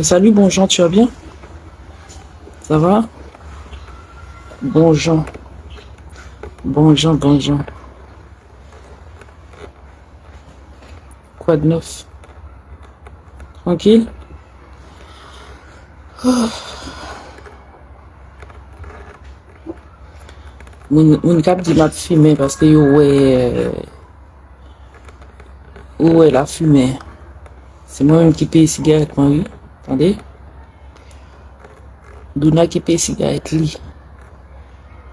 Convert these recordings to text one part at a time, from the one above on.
Salut, bon Jean, tu vas bien? Ça va? Bon Jean, bon Jean, bon Jean. Quoi de neuf? Tranquille? Mon cap dit m'a fumé parce que ouais, la fumée. C'est moi-même qui paye cigarette, moi, oui. Attendez. Douna qui paye cigarette, lit.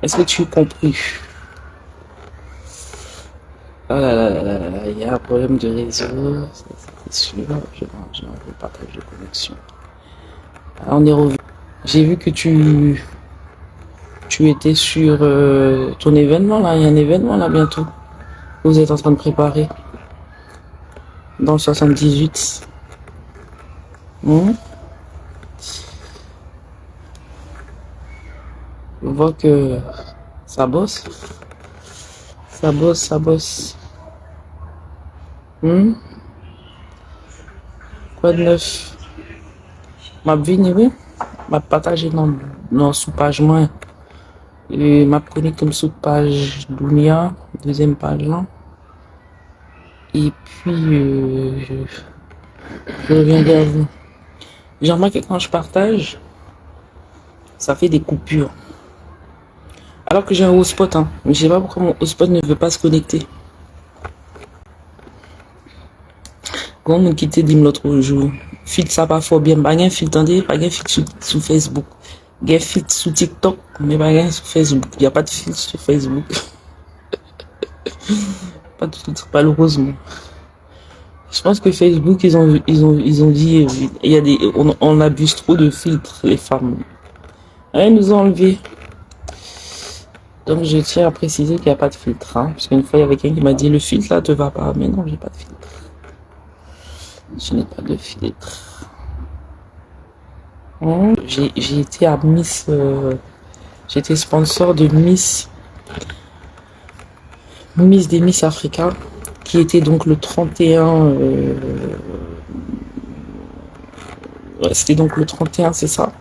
Est-ce que tu as compris? Oh là là là là là, il y a un problème de réseau, c'est sûr. Je vais partage de connexion. Ah, on est revenu. J'ai vu que tu étais sur ton événement là. Il y a un événement là bientôt. Vous êtes en train de préparer dans le 78. Hmm. Je vois que ça bosse. Ça bosse, ça bosse. Hmm. Quoi de neuf? Ma vie, oui. Ma partagé dans sous page moins. Et m'a connu comme sous page Dunia, deuxième page là. Et puis je reviens vers vous. J'ai remarqué que quand je partage, ça fait des coupures. Alors que j'ai un hotspot, hein. Mais je sais pas pourquoi mon hotspot ne veut pas se connecter. Quand on quitté dim l'autre jour, fit ça pas fort bien, pas gain fit, attendez, pas gain fit sur Facebook. Gain fit sur TikTok, mais pas gain sur Facebook. Il n'y a pas de fit sur Facebook. Pas de tout, malheureusement. Je pense que Facebook, ils ont dit, il y a on abuse trop de filtres, les femmes. Ils nous ont enlevé. Donc, je tiens à préciser qu'il n'y a pas de filtre, hein. Parce qu'une fois, il y avait quelqu'un qui m'a dit, le filtre là te va pas. Mais non, j'ai pas de filtre. Je n'ai pas de filtre. J'ai été à Miss, j'étais sponsor de Miss des Miss Africa, qui était donc le 31, ouais, c'était donc le 31, c'est ça.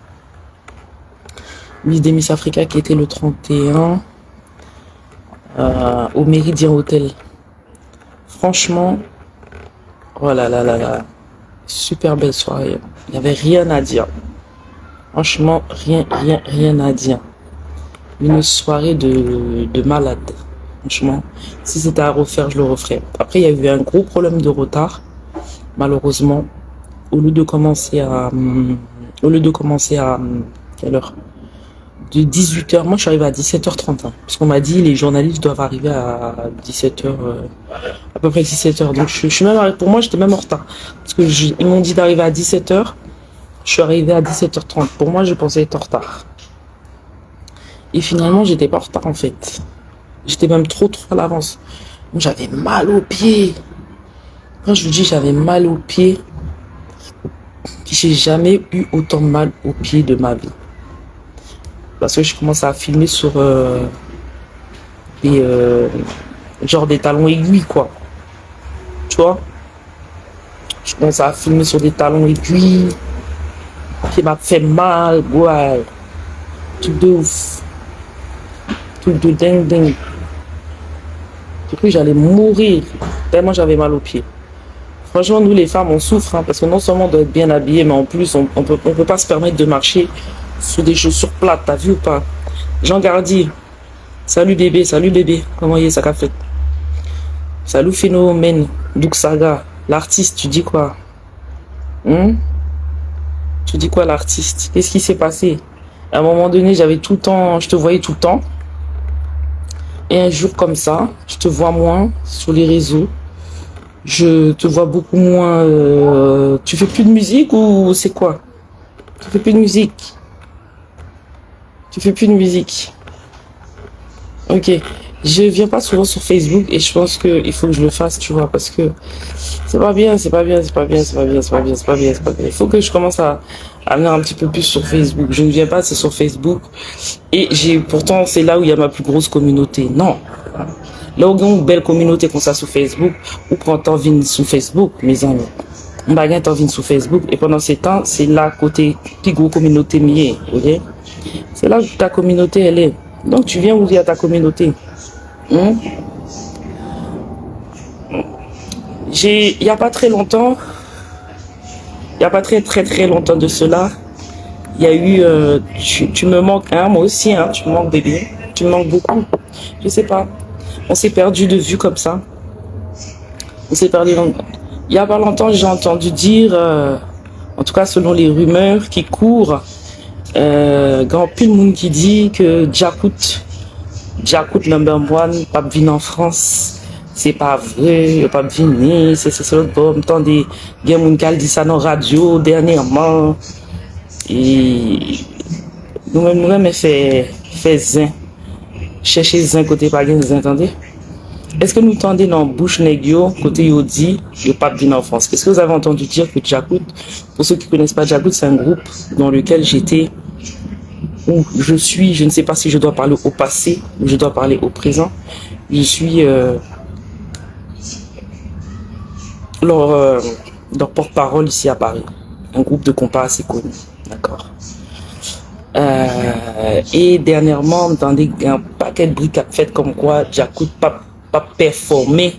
Miss des Miss Africa qui était le 31 au Méridien Hotel. Franchement, oh là là là là, super belle soirée. Il n'y avait rien à dire. Franchement, rien à dire. Une soirée de malade. Franchement, si c'était à refaire, je le referais. Après, il y a eu un gros problème de retard. Malheureusement, au lieu de commencer à quelle heure? De 18h, moi je suis arrivé à 17h30, hein, parce qu'on m'a dit les journalistes doivent arriver à 17h, à peu près 17h. Donc je suis même arrivé, pour moi j'étais même en retard, parce que ils m'ont dit d'arriver à 17h, je suis arrivé à 17h30. Pour moi je pensais être en retard. Et finalement j'étais pas en retard en fait. J'étais même trop à l'avance. J'avais mal aux pieds. Quand je vous dis j'avais mal aux pieds, j'ai jamais eu autant mal aux pieds de ma vie. Parce que je commence à filmer sur genre des talons aiguilles, quoi. Tu vois? Je commence à filmer sur des talons aiguilles qui m'a fait mal, ouais. Truc de ouf. Truc de dingue. J'ai cru que j'allais mourir tellement j'avais mal aux pieds. Franchement, nous les femmes, on souffre, hein, parce que non seulement on doit être bien habillé, mais en plus, on peut pas se permettre de marcher sur des chaussures plates, t'as vu ou pas? Jean Gardier, salut bébé, comment est ça qu'a fait? Salut Phénomène, Douk Saga, l'artiste, tu dis quoi? Tu dis quoi l'artiste? Qu'est-ce qui s'est passé? À un moment donné, j'avais tout le temps, je te voyais tout le temps. Et un jour comme ça, je te vois moins sur les réseaux. Je te vois beaucoup moins. Tu fais plus de musique ou c'est quoi? Tu fais plus de musique. Tu fais plus de musique. Ok. Je viens pas souvent sur Facebook et je pense que il faut que je le fasse, tu vois, parce que c'est pas bien. Il faut que je commence à venir un petit peu plus sur Facebook. Je ne viens pas, c'est sur Facebook. Et pourtant, c'est là où il y a ma plus grosse communauté. Non. Là où il y a une belle communauté comme ça sur Facebook, ou quand on vient sur Facebook, mes amis. On va gagner vin sur Facebook et pendant ces temps, c'est là côté plus gros communauté mienne, ok? C'est là où ta communauté elle est. Donc tu viens ouvrir ta communauté. Il y a pas très longtemps, il y a pas très longtemps de cela, il y a eu tu me manques hein, moi aussi hein, tu me manques bébé, tu me manques beaucoup. Je sais pas. On s'est perdu de vue comme ça. On s'est perdu il y a pas longtemps, j'ai entendu dire en tout cas selon les rumeurs qui courent grand pile monde qui dit que Djakout number one pas venir en France. C'est pas vrai, il pas venir, c'est l'autre bon. Attendez, il y a des gens qui dit ça dans la radio dernièrement. Et nous-mêmes, nous fait zin. Chercher zin côté pas gain zin, attendez. Est-ce que nous tendez dans bouche négio côté yo dit il pas venir en France? Est-ce que vous avez entendu dire que Djakout, pour ceux qui connaissent pas Djakout, c'est un groupe dans lequel j'étais, où je suis, je ne sais pas si je dois parler au passé ou je dois parler au présent. Je suis leur porte-parole ici à Paris. Un groupe de compas assez connu. D'accord. Et dernièrement, on entendait un paquet de briques faites comme quoi Djakout pas performé.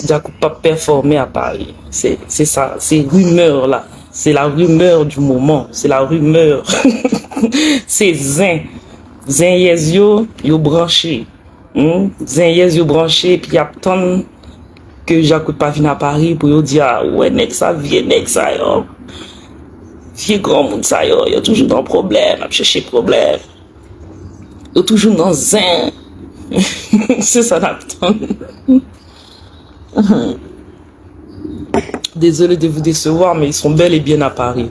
Djakout pas performé à Paris. C'est ça, c'est rumeur là. C'est la rumeur du moment. C'est la rumeur. C'est zin. Zin yes yo branché. Zin yes yo branché, puis y a tant que Djakout pas venu à Paris pour dire ah, ouais nek ça vient nek ça yo vieux grand monde ça yo y a toujours dans problème à chercher problème y a toujours dans zin c'est ça l'attend. Désolé de vous décevoir mais ils sont bel et bien à Paris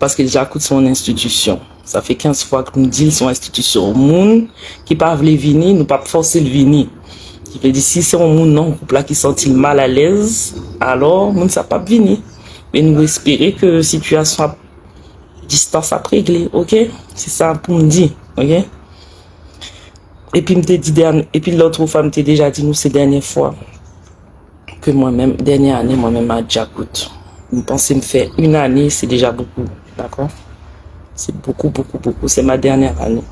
parce que Djakout sont une institution. Ça fait 15 fois que nous disons sont institution au monde qui pas veut venir nous pas forcer le venir. Je veux dire, si c'est un monde non couple là qui sent mal à l'aise, alors on ne sait pas venir. Mais nous espérons que la situation à distance a réglé, ok? C'est ça pour me dire, ok? Et puis l'autre femme t'a déjà dit nous ces dernières fois que moi-même, dernière année, moi-même à Djakout. Je pensais me faire une année, c'est déjà beaucoup, d'accord? C'est beaucoup, c'est ma dernière année.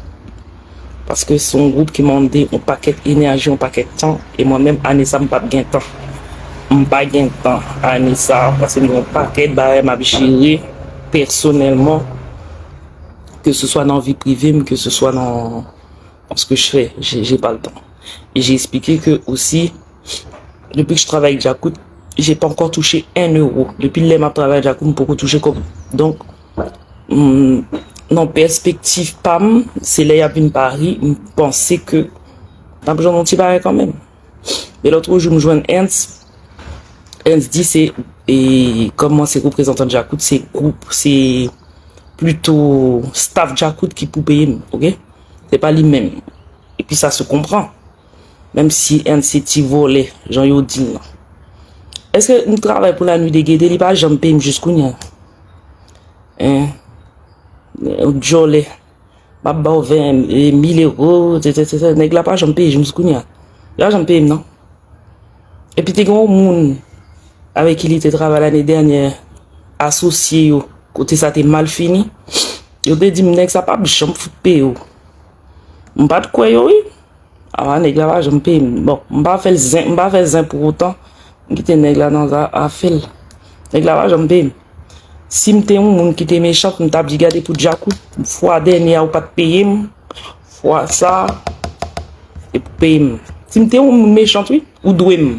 Parce que c'est un groupe qui m'a demandé un paquet d'énergie, un paquet de temps. Et moi-même, année ça, je n'ai pas de temps. Je n'ai pas de temps année ça. Parce que j'ai un paquet de barrières à gérer personnellement. Que ce soit dans la vie privée, mais que ce soit dans ce que je fais. J'ai pas le temps. Et j'ai expliqué que aussi, depuis que je travaille avec Djakout, j'ai pas encore touché 1 euro. Depuis que je travaille avec Djakout, je peux toucher comme. Donc, non perspective PAM, c'est là il y a Paris, je pensais que t'as besoin d'un petit baril quand même. Et l'autre jour, je me joins Ernst dit c'est, et comme moi c'est représentant de Djakout, c'est plutôt staff Djakout qui peut payer, ok? C'est pas lui-même. Et puis ça se comprend. Même si Ernst c'est volé, Jean dit non. Est-ce que nous travaillons pour la nuit des guédés, il pas jamais payer jusqu'au nia? Hein? Jolé, ma ba 20 000 euros, nèg la pas j'en paye, je me suis là j'en paye non. Et puis t'es grand monde avec qui il était travaillé l'année dernière, associé yo, côté ça t'es mal fini. Yo te dit nèg ça pas j'en fout paye. On pas de quoi yo oui. Ah nèg la pas j'en paye. Bon, on pas faire zin pour autant. Qui te nèg la dans a fait. Nèg la pas j'en paye. Si m'étais un monde qui était méchant, m't'a dit garder pour Djakout, fois dernière ou pas de payer, fois ça et pour payer. Si m'étais un monde méchant oui, ou doué.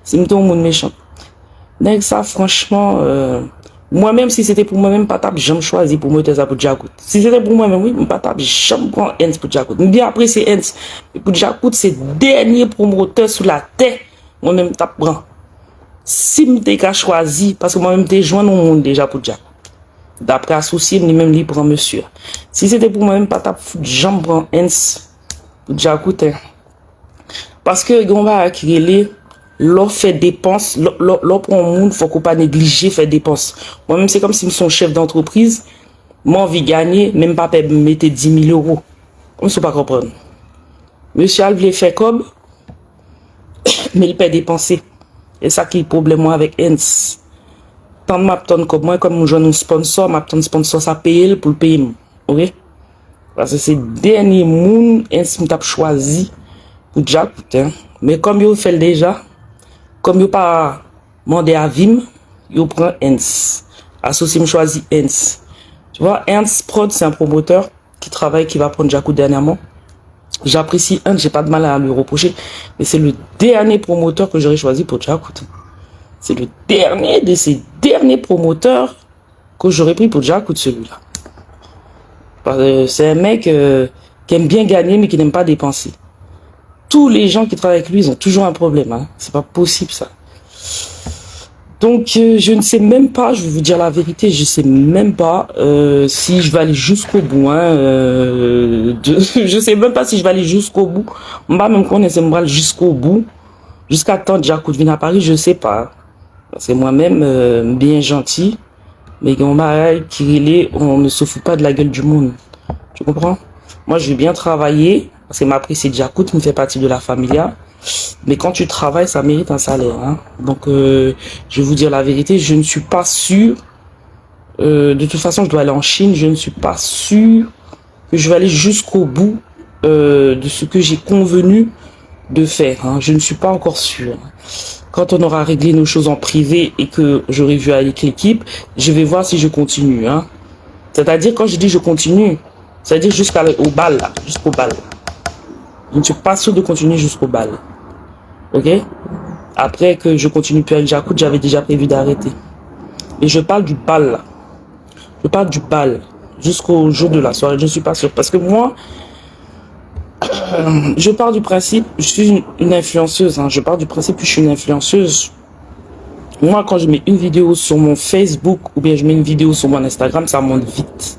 Si m'étais un monde méchant. Donc ça franchement moi-même si c'était pour moi-même pas table jamais choisi pour mettre ça pour Djakout. Si c'était pour moi-même oui, pas table jamais prend Ernst pour Djakout. Bien après c'est Ernst pour Djakout c'est dernier promoteur sur la terre, moi-même t'a prend. Si je t'ai choisi, parce que moi-même t'ai joint au monde déjà pour Djakout. D'après associé, lui-même lui prend monsieur. Si c'était pour moi-même, pas ta jambe prend Ernst pour Djakout. Parce que on va acquérir l'offre fait dépenses, l'offre pour un monde, faut qu'on pas négliger faire dépenses. Moi-même c'est comme si je suis chef d'entreprise, moi envie gagner, même pas mettre 10 000 euros. On ne peut pas comprendre. Monsieur Al voulait faire comme, mais il peut dépenser. Et ça qui est le problème moi avec Ends. Tant m'attendre comme moi, comme je un sponsor, m'attendre sponsor, ça paye pour le payer. Ok? Parce que c'est dernier monde, Ends m'a choisi pour Jack, hein. Mais comme il fait déjà, comme il pas demandé à Vim, il prend Ends. Associé me choisit Ends. Tu vois, Ernst Prod, c'est un promoteur qui travaille, qui va prendre Jackout dernièrement. J'apprécie Ernst, j'ai pas de mal à lui reprocher, mais c'est le dernier promoteur que j'aurais choisi pour Jackout. C'est le dernier de ces derniers promoteurs que j'aurais pris pour Jackout, celui-là. C'est un mec qui aime bien gagner, mais qui n'aime pas dépenser. Tous les gens qui travaillent avec lui, ils ont toujours un problème. Hein. C'est pas possible, ça. Donc, je ne sais même pas, je vais vous dire la vérité, je sais même pas si je vais aller jusqu'au bout. Hein, je sais même pas si je vais aller jusqu'au bout. On va même connaître jusqu'au bout. Jusqu'à temps que Jackout vienne à Paris, je sais pas. C'est moi-même bien gentil. Mais on ne se fout pas de la gueule du monde. Tu comprends? Moi, je vais bien travailler. Parce que ma prise, c'est Jackout qui me fait partie de la familia. Mais quand tu travailles, ça mérite un salaire. Hein. Donc, je vais vous dire la vérité, je ne suis pas sûr. De toute façon, je dois aller en Chine. Je ne suis pas sûr que je vais aller jusqu'au bout de ce que j'ai convenu de faire. Hein. Je ne suis pas encore sûr. Quand on aura réglé nos choses en privé et que j'aurai vu avec l'équipe, je vais voir si je continue. Hein. C'est-à-dire, quand je dis je continue, c'est-à-dire jusqu'au bal, là, jusqu'au bal. Je ne suis pas sûr de continuer jusqu'au bal. Ok? Après que je continue plus avec Jackout, j'avais déjà prévu d'arrêter. Et je parle du bal là. Je parle du bal. Jusqu'au jour de la soirée, je ne suis pas sûr. Parce que moi, je pars du principe, je suis une influenceuse. Hein, je pars du principe que je suis une influenceuse. Moi, quand je mets une vidéo sur mon Facebook ou bien je mets une vidéo sur mon Instagram, ça monte vite.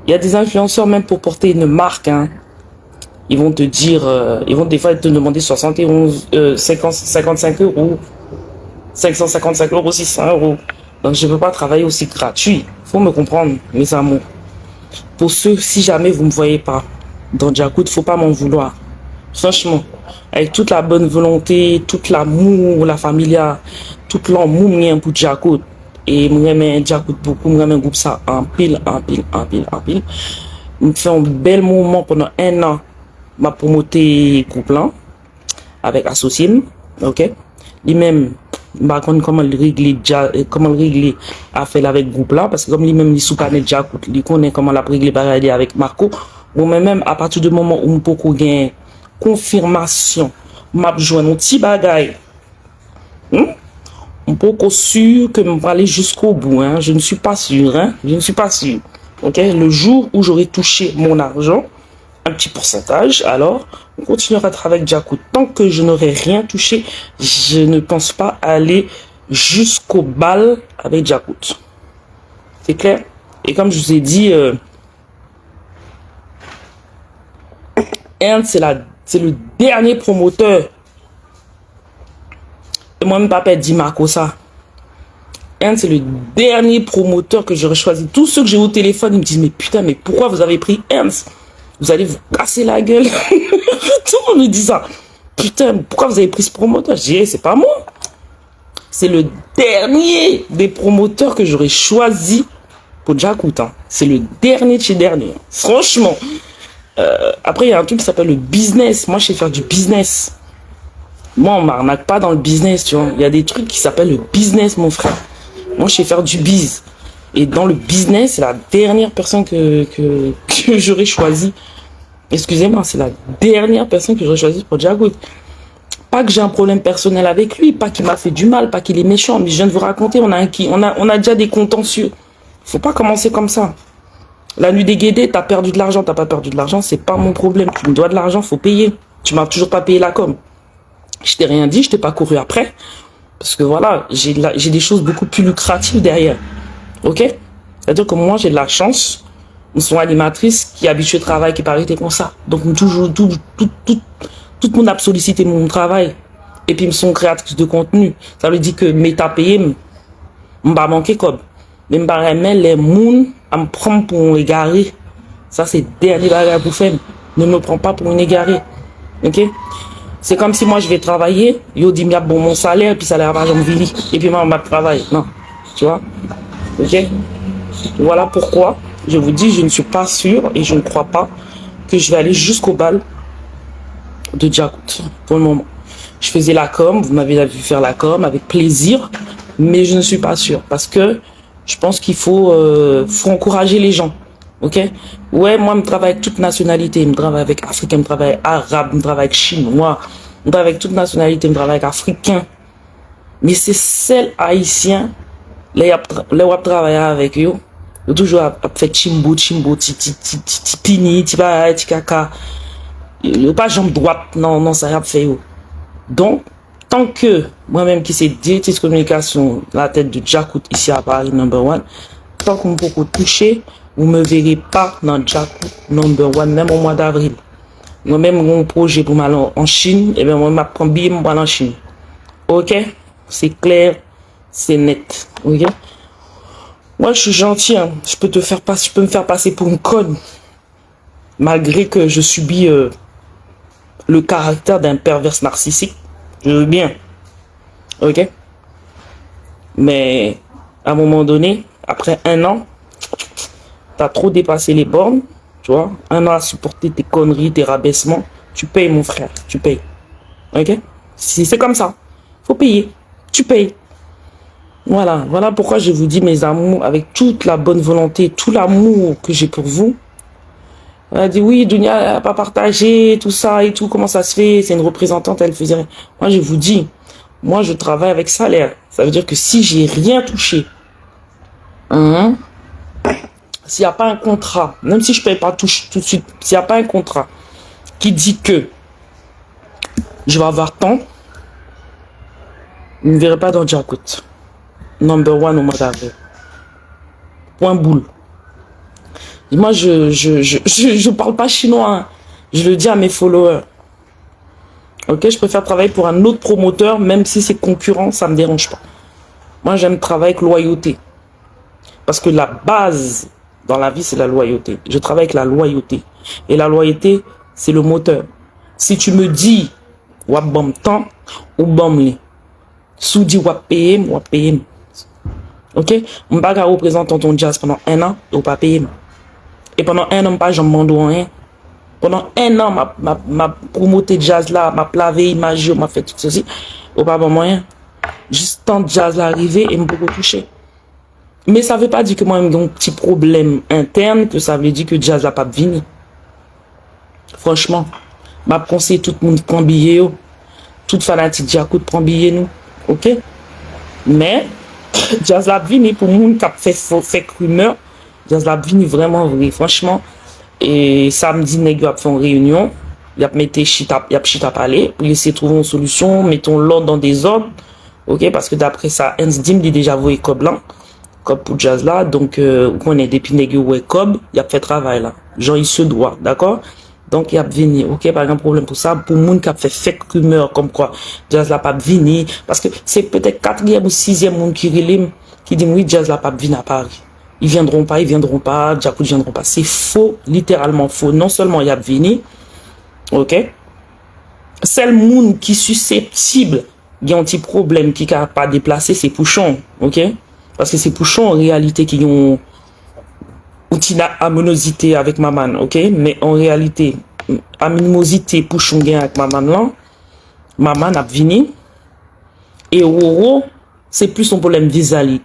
Il y a des influenceurs même pour porter une marque. Hein. Ils vont te dire, ils vont des fois te demander 55 euros, 555 euros, 600 euros. Donc je ne peux pas travailler aussi gratuit. Faut me comprendre, mes amours. Pour ceux, si jamais vous ne me voyez pas dans Jackout, faut pas m'en vouloir. Franchement, avec toute la bonne volonté, tout l'amour, la familia, tout l'amour mien pour Jackout. Et moi, Jackout beaucoup, moi, un groupe ça en pile. On fait un bel moment pendant 1 an. M'a promoté groupe là avec associé, ok. Lui-même, comment le régler affaire avec groupe là parce que comme lui-même il sous panel Jackout, il connaît comment la régler pareil avec Marco. Bon, mais même à partir du moment où on peut gagner confirmation, m'a joindre un petit bagage. On peut être sûr que je vais aller jusqu'au bout. Hein. Je ne suis pas sûr. Hein. Je ne suis pas sûr. Ok. Le jour où j'aurai touché mon argent, un petit pourcentage, alors on continuera à travailler avec Jackout. Tant que je n'aurai rien touché, je ne pense pas aller jusqu'au bal avec Jackout. C'est clair? Et comme je vous ai dit, Ernst, c'est le dernier promoteur. Et moi-même, papa dit Marco ça. Ernst, c'est le dernier promoteur que j'aurais choisi. Tous ceux que j'ai au téléphone, ils me disent, mais putain, mais pourquoi vous avez pris Ernst? Vous allez vous casser la gueule. Tout le monde me dit ça. Putain, pourquoi vous avez pris ce promoteur? Je dis, c'est pas moi. C'est le dernier des promoteurs que j'aurais choisi pour Jackout. Hein. C'est le dernier de chez dernier. Franchement. Après, il y a un truc qui s'appelle le business. Moi, je sais faire du business. Moi, on m'arnaque pas dans le business, tu vois. Il y a des trucs qui s'appellent le business, mon frère. Moi, je sais faire du biz. Et dans le business, c'est la dernière personne que j'aurais choisi. Excusez-moi, c'est la dernière personne que j'aurais choisi pour Jackout. Pas que j'ai un problème personnel avec lui, pas qu'il m'a fait du mal, pas qu'il est méchant, mais je viens de vous raconter, on a déjà des contentieux. Faut pas commencer comme ça. La nuit des guédés, t'as perdu de l'argent, t'as pas perdu de l'argent, c'est pas mon problème. Tu me dois de l'argent, faut payer. Tu m'as toujours pas payé la com. Je t'ai rien dit, je t'ai pas couru après. Parce que voilà, j'ai des choses beaucoup plus lucratives derrière. Ok? C'est-à-dire que moi, j'ai de la chance. Nous sommes animatrices qui est habituée au travail, qui paraît comme ça. Donc, tout le monde a sollicité mon travail. Et puis, ils sont créatrices de contenu. Ça veut dire que mes payé, je vais manquer comme. Mais je vais les gens à me prendre pour un égaré. Ça, c'est le dernier bagage pour faire. Ne me prends pas pour un égaré. Ok? C'est comme si moi je vais travailler, yo dit m'y a bon mon salaire, puis salaire pas jamais vini, et puis moi je travaille. Non, tu vois. Ok. Voilà pourquoi je vous dis, je ne suis pas sûr et je ne crois pas que je vais aller jusqu'au bal de Djakout pour le moment. Je faisais la com, vous m'avez vu faire la com avec plaisir, mais je ne suis pas sûr parce que je pense qu'il faut encourager les gens. Ok? Ouais, moi, je travaille avec toute nationalité. Je travaille avec Africain, je travaille avec Arabe, je travaille avec Chinois, je travaille avec toute nationalité, je travaille avec Africain. Mais c'est celle haïtien, les wap travailler avec eux, toujours fait chimbo, pini, kaka. Pas jambe droite, non, ça y a fait. Donc, tant que moi-même qui sais directrice communication, la tête de Djakout ici à Paris, #1, tant qu'on peut toucher, vous me verrez pas dans Djakout #1, même au mois d'avril. Moi-même, mon projet pour m'aller en Chine, et bien, moi, je prends billet pour aller en Chine. Ok? C'est clair, c'est net. Ok? Moi, je suis gentil, hein. Je peux me faire passer pour une conne. Malgré que je subis le caractère d'un pervers narcissique. Je veux bien. Ok? Mais, à un moment donné, après 1 an, t'as trop dépassé les bornes, tu vois? 1 an à supporter tes conneries, tes rabaissements. Tu payes, mon frère. Tu payes. Ok? Si c'est comme ça. Faut payer. Tu payes. Voilà. Voilà pourquoi je vous dis, mes amours, avec toute la bonne volonté, tout l'amour que j'ai pour vous. Elle a dit, oui, Dunia n'a pas partagé, tout ça et tout. Comment ça se fait? C'est une représentante, elle faisait rien. Moi, je vous dis, moi, je travaille avec salaire. Ça veut dire que si j'ai rien touché, s'il n'y a pas un contrat, même si je ne paye pas tout de suite, s'il n'y a pas un contrat qui dit que je vais avoir tant, vous ne me verrez pas dans Djakout. #1 au mois d'avril. Point boule. Et moi, je parle pas chinois. Hein. Je le dis à mes followers. Ok, je préfère travailler pour un autre promoteur, même si c'est concurrent, ça me dérange pas. Moi, j'aime travailler avec loyauté. Parce que la base dans la vie, c'est la loyauté. Je travaille avec la loyauté. Et la loyauté, c'est le moteur. Si tu me dis, wap bam temps, ou bam li. Sou di wap paye, wap paye. Ok? M'baga représente ton jazz pendant 1 an, ou pas paye. Et pendant 1 an, pas j'en demande rien. Pendant 1 an, ma promoté jazz là, m'a plavé image, m'a fait tout ceci. Ou pas bon moyen. Juste tant jazz là arrivé et me beaucoup toucher. Mais ça veut pas dire que moi j'ai un petit problème interne, que ça veut dire que jazz n'a pas venu. Franchement, m'a conseillé tout le monde prend billet, tout fanatique Djakout prend billet nous. Ok? Mais jazz la vini pour moun qui a fait rumeur, jazz la vini vraiment vrai, franchement. Et samedi, nèg a fait une réunion, y a mis chita parler pour essayer de trouver une solution, mettons l'ordre dans des ordres. OK, parce que d'après ça, Ensdim dit déjà voyé cob blanc, cob pour jazz là, donc on est depuis nèg ouais cob, y a fait travail là. Genre il se doit, d'accord? Donc, il y a venu, ok, pas un problème pour ça. Pour moun qui a fait fake rumeur, comme quoi, jazz la pas vini. Parce que c'est peut-être 4e ou 6e moun qui relime, qui dit, oui, jazz la pas vini à Paris. Ils viendront pas, Djakout viendront pas. C'est faux, littéralement faux. Non seulement il y a vini, ok. Seul moun qui susceptible, il y a un petit problème, qui n'a pas déplacé, c'est Pouchon, ok. Parce que c'est Pouchon, en réalité, qui ont, une aminosité avec maman, ok? Mais en réalité, aminosité pour chonguer avec maman là, maman a vini. Et Roro, c'est plus son problème visuel,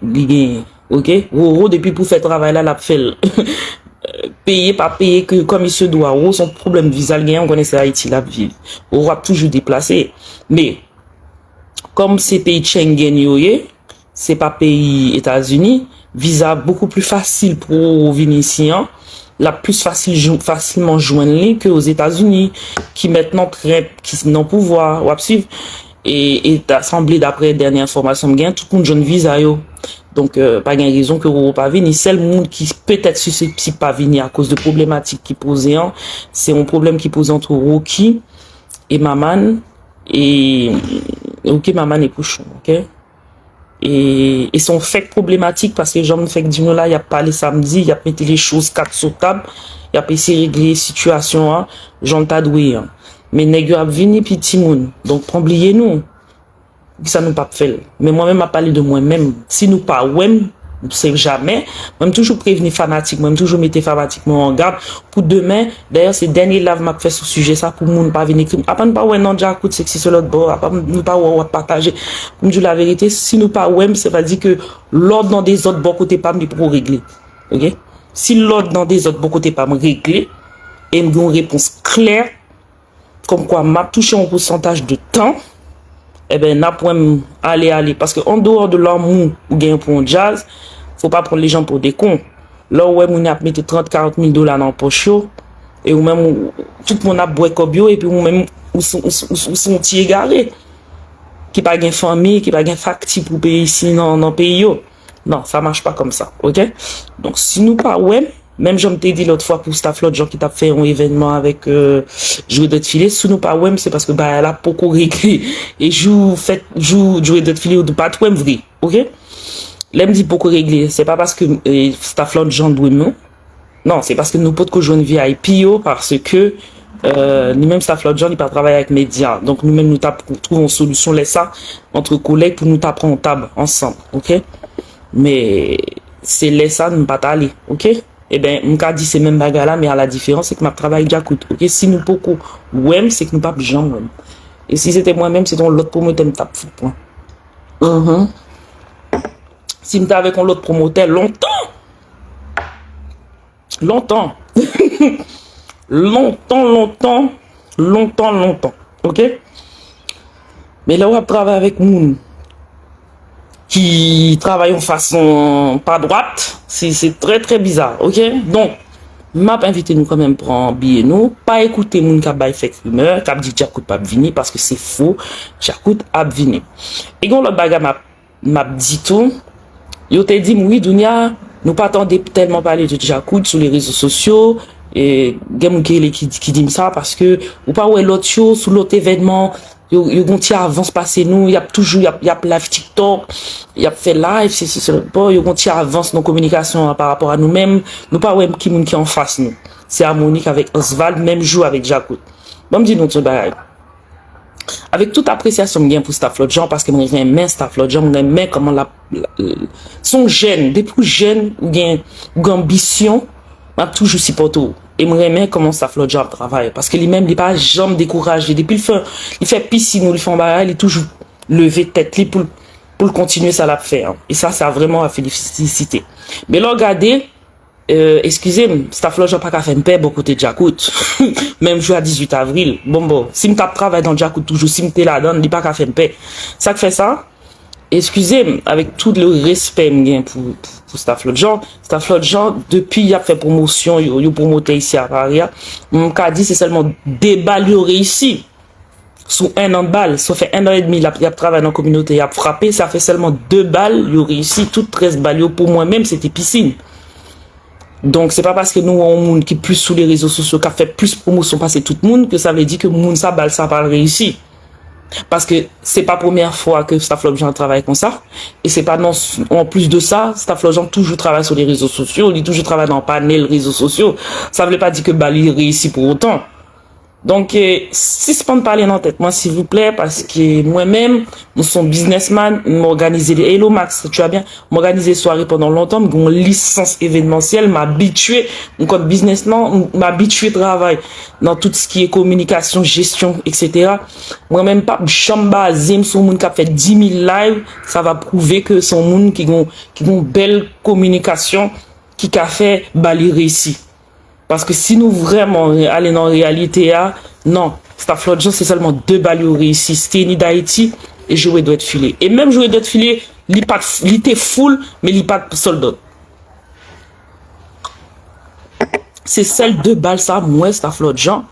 ok? Roro, depuis pour faire travail là, l'a fait payer, pas payer, que comme il se doit. Roro, son problème visuel, on connaît ça Haïti, la vie. Roro a toujours déplacé. Mais, comme c'est pays Schengen, c'est pas pays États-Unis, visa beaucoup plus facile pour Vénitiens, la plus facilement joindre que aux États-Unis, qui maintenant qui n'ont pouvoir, ou suivre, et assemblé d'après dernière information, tout le monde jeune visa yo. Donc, pas de raison que vous pas venir. C'est le monde qui peut-être susceptible pas venir à cause de problématiques qui posaient, c'est un problème qui pose entre Rocky et Maman, et, ok, Maman et Pouchon, ok? Et son fait problématique parce que j'en fait que là, il y a pas les samedis, il y a mis les choses 4 sur table, il y a essayé de régler la situation, j'en t'adoué. Mais nèg yo a vini petit moun. Donc oubliez nous. Ça nous pas fait. Mais moi-même a parlé de moi-même. Si nous pas c'est jamais. Moi toujours prévenir fanatique, moi toujours mettre fanatique en garde pour demain. D'ailleurs c'est dernier live m'a fait sur sujet ça pour moun pas venir crime. Après pas ouais non déjà c'est sexy sur l'autre bord, après nous pas ouais partager. Pour dire la vérité, si nous pas ouais, ça veut dire que l'ordre dans des autres bon côté pas me pour régler. OK? Si l'ordre dans des autres bon côté pas me régler et me une réponse claire comme quoi m'a touché un pourcentage de temps, eh ben n'a point aller parce que en dehors de l'amour ou gain pour un jazz, faut pas prendre les gens pour des cons. Là ouais mon a mettre 30-40 000 dollars dans poche et ou même tout le monde a boire cobio et puis ou même ou sont petit égaré qui pas gain famille, qui pas gain facti pour payer ici dans pays yo. Non, ça marche pas comme ça, OK? Donc si nous pas ouais, même je t'ai dit l'autre fois pour staff l'autre gens qui t'a fait un événement avec jouer d'autres filets, si nous pas ouais, c'est parce que bah elle a beaucoup réglé et jouer d'autres filets ou de pas ouais vrai, OK? L'aime dit beaucoup réglé, c'est pas parce que staff l'autre gens doué non. Non, c'est parce que nous potes que jouer une VIP parce que nous-mêmes staff l'autre gens, ils pas travailler avec médias. Donc nous-mêmes nous trouvons une solution laisse ça entre collègues pour nous taper en table ensemble, OK? Mais c'est laisse ça nous pas aller, OK? Eh ben, m'ka dit c'est même bagarre là, mais à la différence, c'est que ma travail déjà coûte. OK? Si nous beaucoup, ouais, c'est que nous pas gens, ouais. Et si c'était moi-même, c'est ton l'autre promoteur me tape fou, point. Si m'étais avec un autre promoteur, longtemps, longtemps. OK? Mais là, on va travailler avec moun qui travaillent en façon pas droite, c'est très très bizarre, OK? Donc m'a invité nous quand même prendre billet nous, pas écouter moun qui a fait rumeur, qui a dit Jacout pas venir parce que c'est faux, Jacout a venir. Et quand l'autre bagarre m'a dit tout, yo te dit oui Dounia, nous pas attendre tellement parler de Jacout sur les réseaux sociaux et gen qui dit ça parce que ou pas ouais l'autre chose sur l'autre événement. Yo gonti avance passer nous, y a toujours y a live TikTok, y a fait live c'est bon, yo gonti avance nos communications par rapport à nous-mêmes, nous pas ouais qui moun qui en face nous. C'est harmonique avec Oswald, même jour avec Jacout. Bon me dit nous avec toute appréciation bien pour staff l'autre gens parce que moi j'aime staff l'autre gens, j'aime comment son jeune, depuis jeune ou gain ambition, m'a toujours supporté. Et moi j'aime comment staff l'autre gens travaille parce que lui-même il pas jamais découragé depuis il fait piscine ou il fait un barrage, il toujours levé tête pour continuer ça l'a faire. Et ça vraiment à féliciter. Mais là regardez excusez-moi, staff l'autre gens pas qu'à faire paix beaucoup de Jacout. Même jour à 18 avril. Bon, si me tape travail dans Jacout toujours si me t'es là-dedans, il pas qu'à faire paix. Ça que fait ça. Excusez-moi, avec tout le respect pour staff l'autre gens, depuis il a fait promotion, il promoté ici à Paris, mon cas dit c'est seulement des balles réussi. Sous un an de balle, ça fait 1 an et demi, il a travaillé dans la communauté, il a frappé, ça fait seulement 2 balles, il a réussi, toutes 13 balles, pour moi-même, c'était piscine. Donc, c'est pas parce que nous, on monde qui plus sous les réseaux sociaux, qui a fait plus promotion passer tout le monde, que ça veut dire que monde ça balle, ça pas réussi. Parce que c'est pas la première fois que Staff Lobjan travaille comme ça. Et c'est pas non, en plus de ça, Staff Lobjan toujours travaille sur les réseaux sociaux, il toujours travaille dans le panel réseaux sociaux. Ça veut pas dire que Bali réussit pour autant. Donc, si c'est pas me parler dans tête, moi, s'il vous plaît, parce que moi-même, nous sommes businessman, m'organiser des Hello Max, tu vois bien, m'organiser soirée pendant longtemps, mon licence événementielle, m'habituer, comme businessman, m'habituer travail dans tout ce qui est communication, gestion, etc. Moi-même, pas, chamba, zim, son monde qui a fait 10 000 lives, ça va prouver que son monde qui ont belle communication, qui a fait Bali réussi. Parce que si nous vraiment allons dans la réalité, non, Staff Lobjan, c'est seulement 2 balles réussi. C'était ni d'Haïti et jouer doit être filé. Et même jouer doit être filé, il était full, mais il pas soldat. C'est celle 2 balles, ça, moi, Staff Lobjan.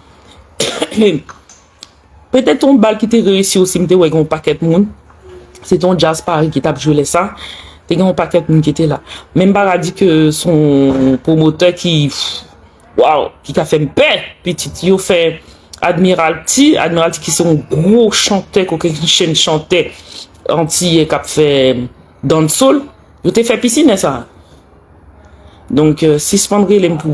Peut-être ton balle qui était réussi aussi, mais ouais, un paquet de monde. C'est ton Jazz Paris qui t'a joué ça. T'es un paquet de monde qui était là. Même Barra dit que son promoteur qui a fait une paix, petit, il a fait Admiralty qui sont un gros chanteur, qui chaîne chantait anti qui a fait dancehall, il a fait piscine, ça. Donc, si je prendrais les pour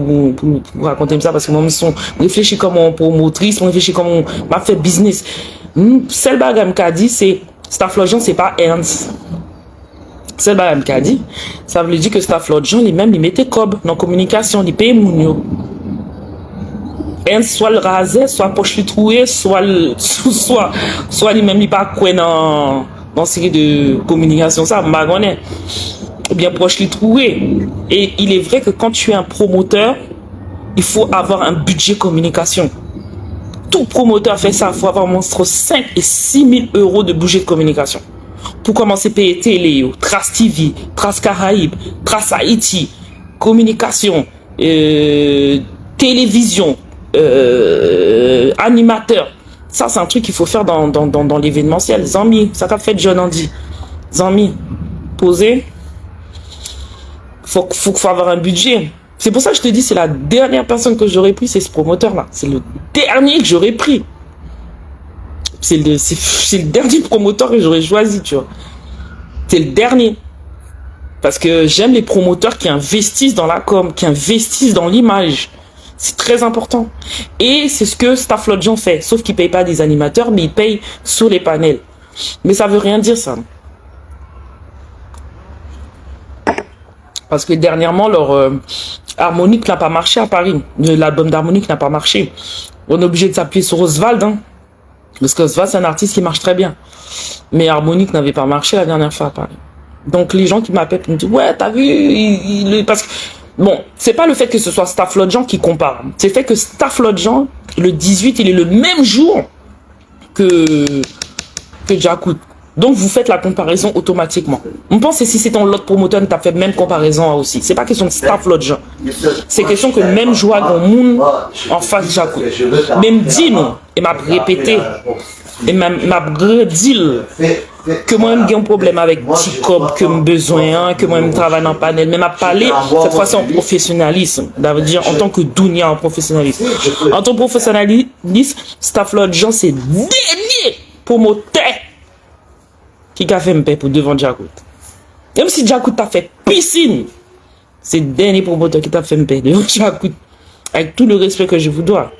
raconter ça, parce que moi, je réfléchis comme une promotrice, je réfléchis comme on m'a fait business. Celle bagage qu'a dit, c'est, Stafflot c'est pas Ernst. Celle bagage qu'a dit, ça veut dire que Stafflot les mêmes, ils mettaient cob dans la communication, ils payaient mounio. Ernst, soit le rasé, soit poche lui troué, soit les mêmes, ils pas quoi dans série de communication, ça, m'agonne. Ou bien proche lui troué. Et il est vrai que quand tu es un promoteur, il faut avoir un budget communication. Tout promoteur fait ça, il faut avoir entre 5 et 6 000 euros de budget de communication. Pour commencer à payer télé, Trace TV, Trace Caraïbes, Trace Haïti, communication, télévision, animateur. Ça, c'est un truc qu'il faut faire dans l'événementiel. Zami, ça qu'a fait John Andy. Zami, posez. Faut avoir un budget. C'est pour ça que je te dis, c'est la dernière personne que j'aurais pris, c'est ce promoteur-là. C'est le dernier que j'aurais pris. C'est le dernier promoteur que j'aurais choisi, tu vois. C'est le dernier. Parce que j'aime les promoteurs qui investissent dans la com, qui investissent dans l'image. C'est très important. Et c'est ce que Stafflot fait. Sauf qu'ils ne payent pas des animateurs, mais ils payent sur les panels. Mais ça veut rien dire, ça. Parce que dernièrement, leur harmonique n'a pas marché à Paris. L'album d'harmonique n'a pas marché. On est obligé de s'appuyer sur Oswald. Hein, parce que Oswald, c'est un artiste qui marche très bien. Mais harmonique n'avait pas marché la dernière fois à Paris. Donc les gens qui m'appellent me disent, ouais, t'as vu, parce que, bon, c'est pas le fait que ce soit Stafflot qui compare. C'est le fait que Stafflot, le 18, il est le même jour que Djakout. Donc, vous faites la comparaison automatiquement. On pense que si c'est ton l'autre promoteur, tu as fait même comparaison aussi. C'est pas question de Stafflot. C'est question que même joie dans monde en face de Djakout. Même dit non, et m'a répété, et m'a redit que moi-même j'ai un problème avec T-Cob, que j'ai besoin, que moi-même travaille dans le panel. Mais m'a parlé, cette fois-ci en professionnalisme. Ça veut dire en tant que Dounia en professionnalisme. En tant que professionnalisme, Stafflot, c'est dernier promoteur qui a fait un paix pour devant Djakout. Même si Djakout a fait piscine, c'est le dernier promoteur qui t'a fait un paix devant Djakout. Avec tout le respect que je vous dois.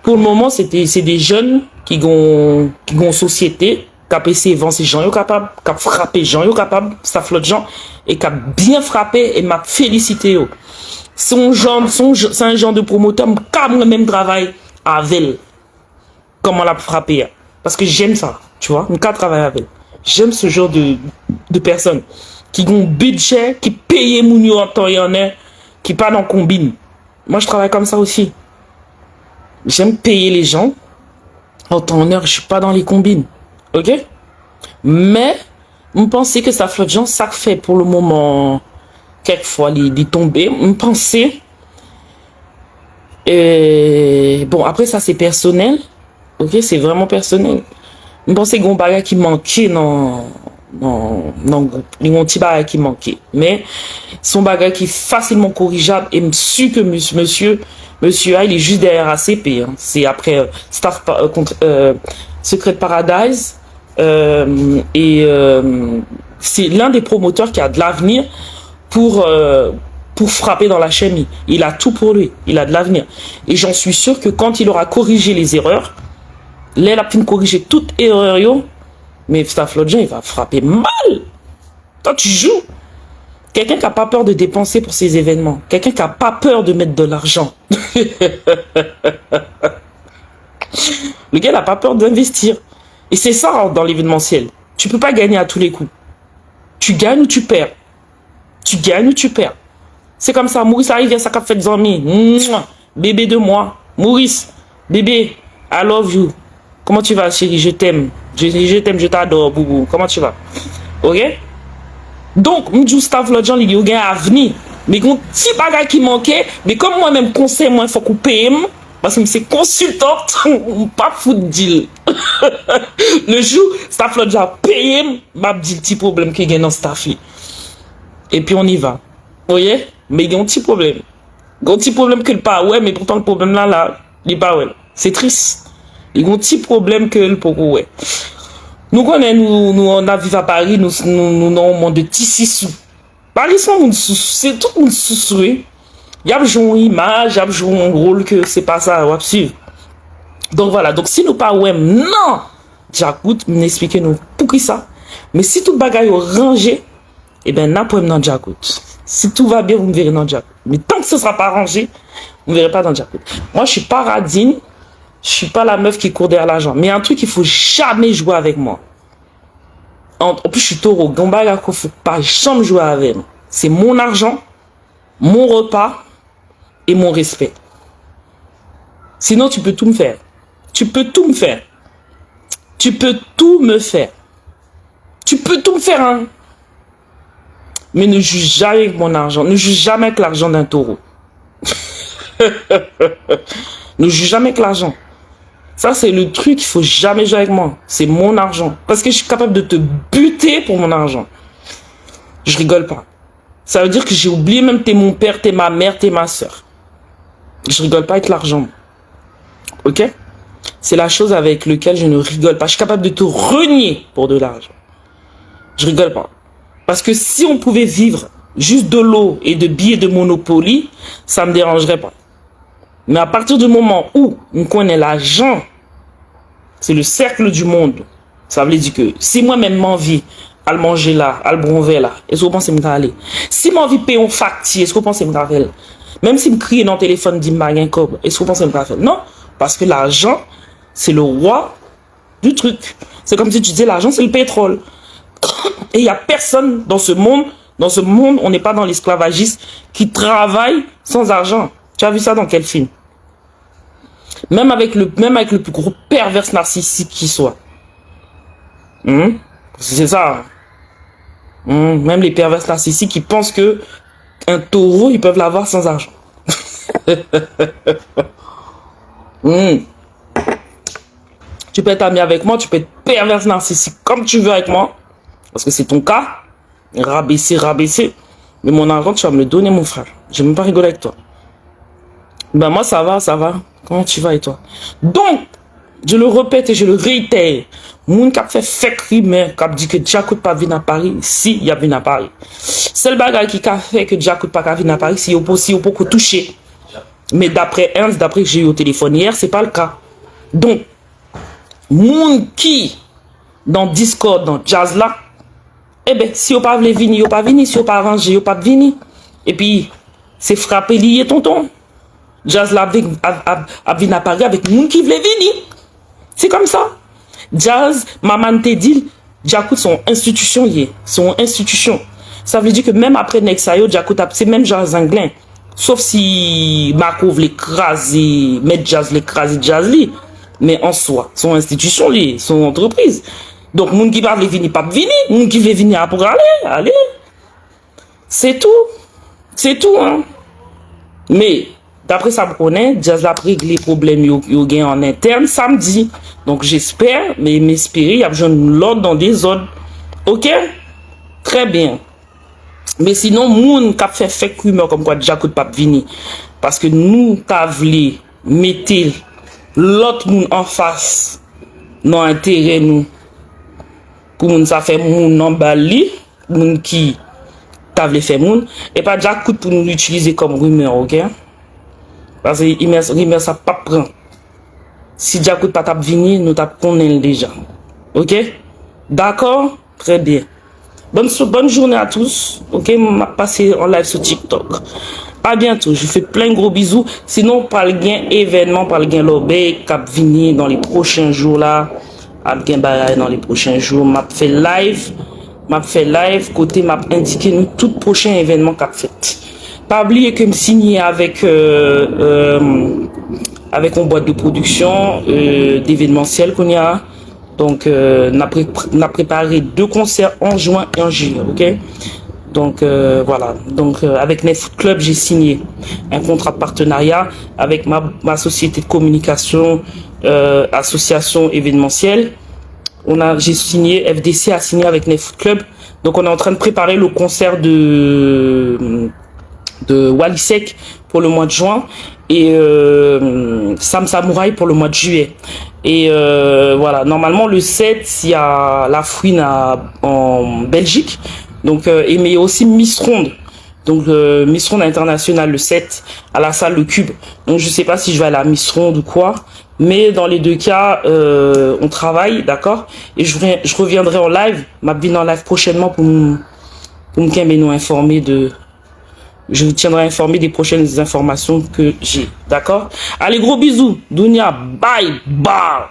Pour le moment, c'est des jeunes qui ont société, qui ont essayé de vendre ces gens, qui ont frappé gens, qui ont capable, Stafflot gens, et qui ont bien frappé et m'a félicité. C'est un genre de promoteur qui a le même travail avec comment l'a frappé. Parce que j'aime ça, tu vois, on travaille avec. J'aime ce genre de personnes qui ont un budget, qui payent mon en temps et en heure, qui pas dans combine. Moi, je travaille comme ça aussi. J'aime payer les gens en temps et en heure, je suis pas dans les combines. Ok? Mais, je pense que ça flotte gens, ça fait pour le moment, quelquefois, les tomber. Je pense. Bon, après, ça, c'est personnel. Ok? C'est vraiment personnel. Je pense que c'est un bagage qui manquait dans le groupe. Il y a un petit bagage qui manquait. Mais son bagage qui est facilement corrigeable. Et je suis que monsieur A, il est juste derrière ACP. Hein. C'est après Secret Paradise. C'est l'un des promoteurs qui a de l'avenir pour frapper dans la chimie. Il a tout pour lui. Il a de l'avenir. Et j'en suis sûr que quand il aura corrigé les erreurs, là, il a pu corriger toute erreur, mais Stafflot, il va frapper mal. Toi, tu joues. Quelqu'un qui n'a pas peur de dépenser pour ces événements. Quelqu'un qui n'a pas peur de mettre de l'argent. Le gars n'a pas peur d'investir. Et c'est ça dans l'événementiel. Tu peux pas gagner à tous les coups. Tu gagnes ou tu perds. Tu gagnes ou tu perds. C'est comme ça. Maurice arrive à sa café de amis. Bébé de moi. Maurice, bébé, I love you. Comment tu vas, chérie? Je t'aime. Je t'aime, je t'adore, boubou. Comment tu vas? Ok? Donc, m'dou Stafflot, il y a un avenir. Mais quand petit bagage qui manquait, mais comme moi-même conseil, moi, il faut qu'on paye. Parce que c'est consultant, pas fout deal. Le jour, Stafflot a payé, m'a dit le petit problème qu'il y a dans Staffy. Et puis on y va. Vous voyez? Mais il y a un petit problème. Il y a un petit problème que le pas, ouais, mais pourtant le problème là, il n'est pas, ouais. C'est triste. Il y a un petit problème que le pourquoi, ouais. Nous, on a vécu à Paris, nous, avons un monde de petits sous. Paris, c'est tout le monde soucieux. Il y a joué une image, il y a joué un rôle que c'est pas ça, on va suivre. Donc voilà, donc si nous pas ouais, non, Jacout, m'expliquez-nous pour qui ça. Mais si tout le bagage est rangé, eh ben, n'a pas dans Jacout. Si tout va bien, vous me verrez dans Jacout. Mais tant que ce sera pas rangé, vous me verrez pas dans Jacout. Moi, je suis pas radine, je suis pas la meuf qui court derrière l'argent. Mais il y a un truc, il faut jamais jouer avec moi. En plus, je suis taureau. Gambaga, il faut pas jamais jouer avec moi. C'est mon argent, mon repas et mon respect. Sinon, tu peux tout me faire. Tu peux tout me faire. Tu peux tout me faire. Tu peux tout me faire, hein. Mais ne juge jamais avec mon argent. Ne juge jamais avec l'argent d'un taureau. Ne juge jamais avec l'argent. Ça, c'est le truc, il faut jamais jouer avec moi. C'est mon argent. Parce que je suis capable de te buter pour mon argent. Je rigole pas. Ça veut dire que j'ai oublié même t'es mon père, t'es ma mère, t'es ma soeur. Je rigole pas avec l'argent. Ok? C'est la chose avec laquelle je ne rigole pas. Je suis capable de te renier pour de l'argent. Je rigole pas. Parce que si on pouvait vivre juste de l'eau et de billets de Monopoly, ça me dérangerait pas. Mais à partir du moment où on connaît l'argent, c'est le cercle du monde. Ça veut dire que si moi-même m'envie à le manger là, à le bronver là, est-ce que vous pensez que je vais aller? Si m'envie de payer un facture, est-ce que vous pensez que je vais aller? Même si me crie dans le téléphone, dit ma gain cob, est-ce que vous pensez que je vais faire? Non, parce que l'argent, c'est le roi du truc. C'est comme si tu disais l'argent, c'est le pétrole. Et il n'y a personne dans ce monde, on n'est pas dans l'esclavagisme, qui travaille sans argent. Tu as vu ça dans quel film? Même avec le plus gros perverse narcissique qui soit. C'est ça. Même les perverses narcissiques qui pensent que un taureau, ils peuvent l'avoir sans argent. Tu peux être ami avec moi, tu peux être perverse narcissique comme tu veux avec moi. Parce que c'est ton cas. Rabaisser. Mais mon argent, tu vas me le donner, mon frère. Je vais même pas rigoler avec toi. Ben moi, ça va. Comment tu vas et toi? Donc, je le répète et je le réitère. Moun qui a fait fake rumeur, qui a dit que Jacout pas venu à Paris, si, il y a venu à Paris. C'est le bagage qui a fait que Jacout pas venu à Paris, si il y a touché. Mais d'après Ernst, d'après que j'ai eu au téléphone hier, c'est pas le cas. Donc, moun qui, dans Discord, dans Jazz là, eh ben, si vous pas venir, vous pas venir, si vous pas arranger, vous pas venir. Et puis, c'est frappé lié, tonton. Jazz là, a venu à Paris avec moun qui voulait venir. C'est comme ça. Jazz, maman te dit, Jacout son institution liée, son institution. Ça veut dire que même après Nexayo, Jacout c'est même Jazz anglais. Sauf si Marco l'écraser, mettre Jazz l'écraser, Jazz li. Mais en soi, son institution liée, son entreprise. Donc, moun qui parle venir, pas venir. Moun qui veut venir pour aller. C'est tout, hein. Mais, d'après ça, me connaît, Jazz a réglé les problèmes yo gain en interne samedi. Donc, j'espère, mais m'espérer, il y a besoin de l'ordre dans des ordres. Ok? Très bien. Mais sinon, moun qui a fait fake rumeur comme quoi Jacout pas venir. Parce que nous, t'as voulu mettre l'autre moun en face, non intérêt nous. Pour moun ça fait moun non bali, moun qui t'a voulu faire moun. Et pas Jacout pour nous l'utiliser comme rumeur, ok? Parce que rumeur ça pas prend. Si Jacout pas t'a venir, nous t'a connaît déjà. Ok? D'accord? Très bien. Bonne journée à tous. Ok? M'a passé en live sur TikTok. À bientôt. Je fais plein de gros bisous. Sinon, par le gain événement, par le gain lobé, cap venir dans les prochains jours là. Dans les prochains jours, m'a fait live, côté m'a indiqué nous tout prochain événement qu'a fait. Pas oublier que me signer avec une boîte de production d'événementiel qu'on y a. Donc n'a préparé 2 concerts en juin et en juillet, ok? Donc voilà. Donc avec Netfoot Club, j'ai signé un contrat de partenariat avec ma société de communication, association événementielle. J'ai signé, FDC a signé avec Netfoot Club. Donc on est en train de préparer le concert de Walisek pour le mois de juin et Sam Samouraï pour le mois de juillet. Et voilà, normalement le 7, il y a la fouine en Belgique. Donc, et mais aussi Miss Ronde. Donc, Miss Ronde internationale le 7 à la salle Le Cube. Donc, je sais pas si je vais à la Miss Ronde ou quoi. Mais dans les deux cas, on travaille, d'accord? Et je reviendrai en live, ma vie en live prochainement pour me nous informer de... Je vous tiendrai informé des prochaines informations que j'ai, d'accord? Allez, gros bisous. Dounia, bye, bye.